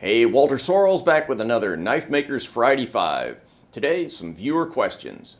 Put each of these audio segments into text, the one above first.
Hey, Walter Sorrells back with another Knife Makers Friday 5. Today, some viewer questions.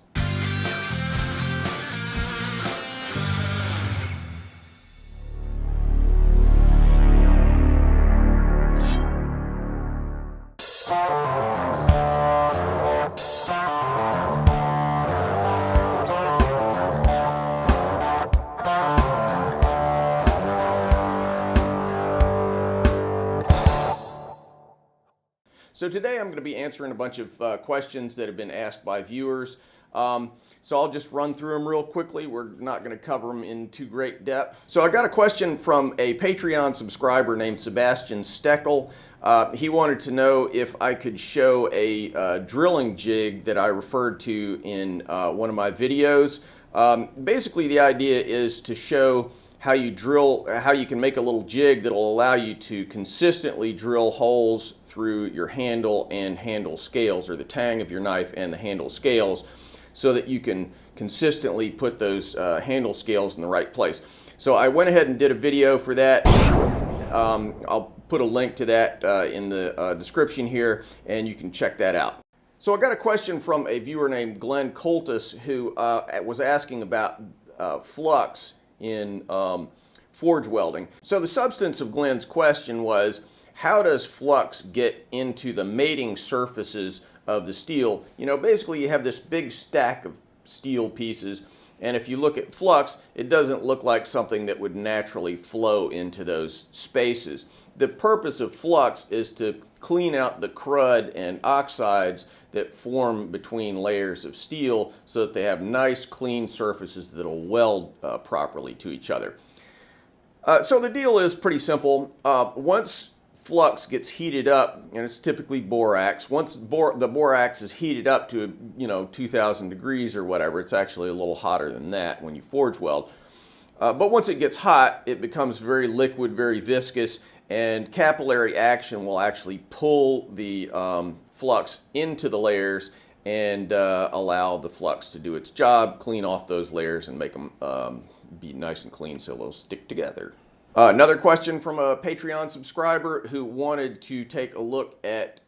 So today I'm going to be answering a bunch of questions that have been asked by viewers. So I'll just run through them real quickly. We're not going to cover them in too great depth. So I got a question from a Patreon subscriber named Sebastian Steckel. He wanted to know if I could show a drilling jig that I referred to in one of my videos. Basically the idea is to show how you can make a little jig that will allow you to consistently drill holes through your handle and handle scales, or the tang of your knife and the handle scales, so that you can consistently put those handle scales in the right place. So I went ahead and did a video for that. I'll put a link to that in the description here, and you can check that out. So I got a question from a viewer named Glenn Coltis, who was asking about flux in forge welding. So the substance of Glenn's question was, how does flux get into the mating surfaces of the steel? You know, basically you have this big stack of steel pieces, and if you look at flux, it doesn't look like something that would naturally flow into those spaces. The purpose of flux is to clean out the crud and oxides that form between layers of steel so that they have nice clean surfaces that will weld properly to each other. So the deal is pretty simple. Once flux gets heated up, and it's typically borax. Once the borax is heated up to 2,000 degrees or whatever, it's actually a little hotter than that when you forge weld. But once it gets hot, it becomes very liquid, very viscous, and capillary action will actually pull the flux into the layers and allow the flux to do its job, clean off those layers and make them be nice and clean so they'll stick together. Another question from a Patreon subscriber who wanted to take a look at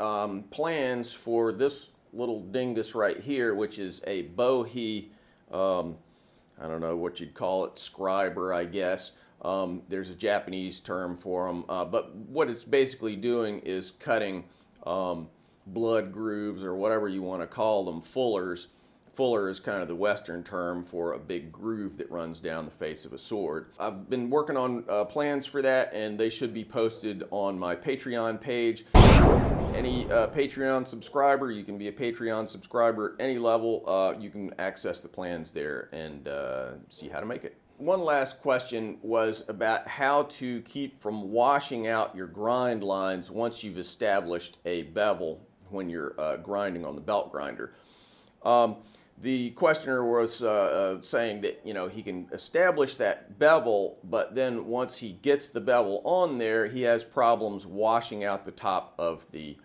plans for this little dingus right here, which is a Bohe, I don't know what you'd call it, scriber, I guess. There's a Japanese term for them, but what it's basically doing is cutting blood grooves, or whatever you want to call them, fullers. Fuller is kind of the Western term for a big groove that runs down the face of a sword. I've been working on plans for that, and they should be posted on my Patreon page. Any Patreon subscriber, you can be a Patreon subscriber at any level. You can access the plans there and see how to make it. One last question was about how to keep from washing out your grind lines once you've established a bevel when you're grinding on the belt grinder. The questioner was saying that he can establish that bevel, but then once he gets the bevel on there, he has problems washing out the top of the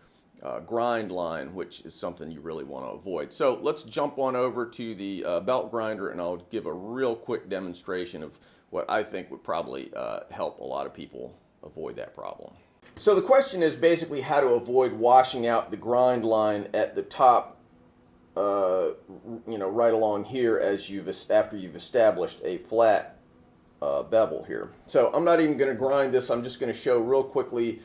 grind line, which is something you really want to avoid. So let's jump on over to the belt grinder, and I'll give a real quick demonstration of what I think would probably help a lot of people avoid that problem. So the question is basically how to avoid washing out the grind line at the top, right along here after you've established a flat bevel here. So I'm not even going to grind this. I'm just going to show real quickly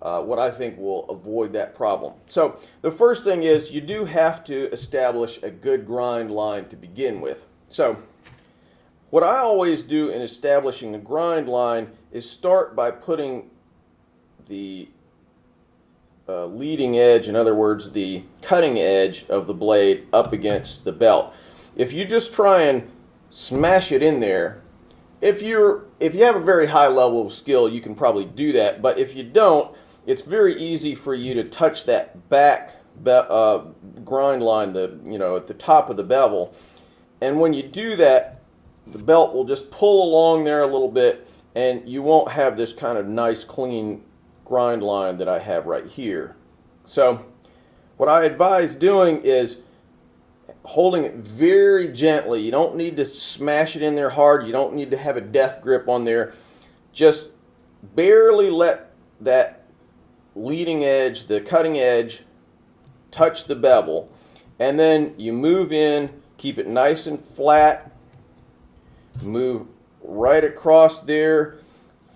what I think will avoid that problem. So the first thing is you do have to establish a good grind line to begin with. So what I always do in establishing a grind line is start by putting the leading edge, in other words the cutting edge of the blade, up against the belt. If you just try and smash it in there, if you have a very high level of skill, you can probably do that, but if you don't, it's very easy for you to touch that back grind line, at the top of the bevel, and when you do that, the belt will just pull along there a little bit, and you won't have this kind of nice clean grind line that I have right here. So what I advise doing is holding it very gently. You don't need to smash it in there hard. You don't need to have a death grip on there. Just barely let that leading edge, the cutting edge, touch the bevel, and then you move in, keep it nice and flat, move right across there,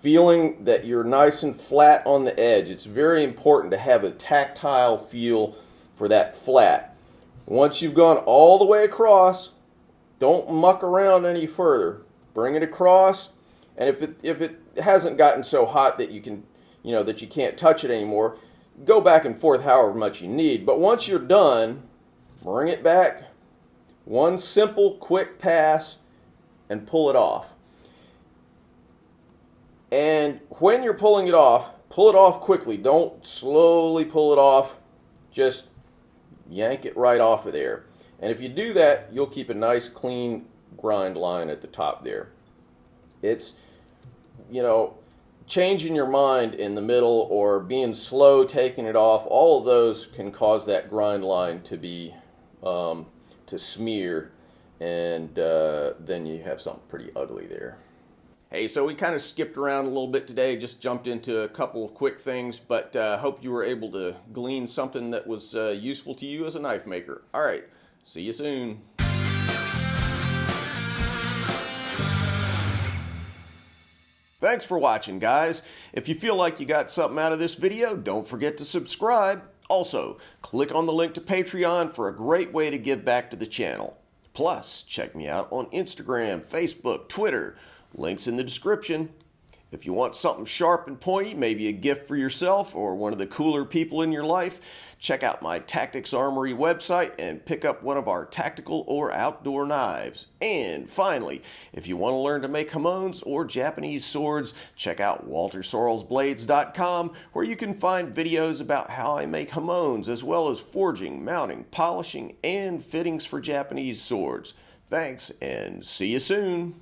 feeling that you're nice and flat on the edge. It's very important to have a tactile feel for that flat. Once you've gone all the way across, don't muck around any further. Bring it across, and if it hasn't gotten so hot that you can, that you can't touch it anymore, go back and forth however much you need. But once you're done, bring it back, one simple quick pass, and pull it off. And when you're pulling it off, pull it off quickly. Don't slowly pull it off. Just yank it right off of there. And if you do that, you'll keep a nice clean grind line at the top there. It's, changing your mind in the middle or being slow taking it off, all of those can cause that grind line to be, to smear, and then you have something pretty ugly there. Hey, so we kind of skipped around a little bit today, just jumped into a couple of quick things, but hope you were able to glean something that was useful to you as a knife maker. All right, see you soon. Thanks for watching, guys. If you feel like you got something out of this video, don't forget to subscribe. Also, click on the link to Patreon for a great way to give back to the channel. Plus, check me out on Instagram, Facebook, Twitter. Links in the description. If you want something sharp and pointy, maybe a gift for yourself or one of the cooler people in your life, check out my Tactics Armory website and pick up one of our tactical or outdoor knives. And finally, if you want to learn to make Hamones or Japanese swords, check out WalterSorrellsBlades.com, where you can find videos about how I make Hamones, as well as forging, mounting, polishing, and fittings for Japanese swords. Thanks, and see you soon.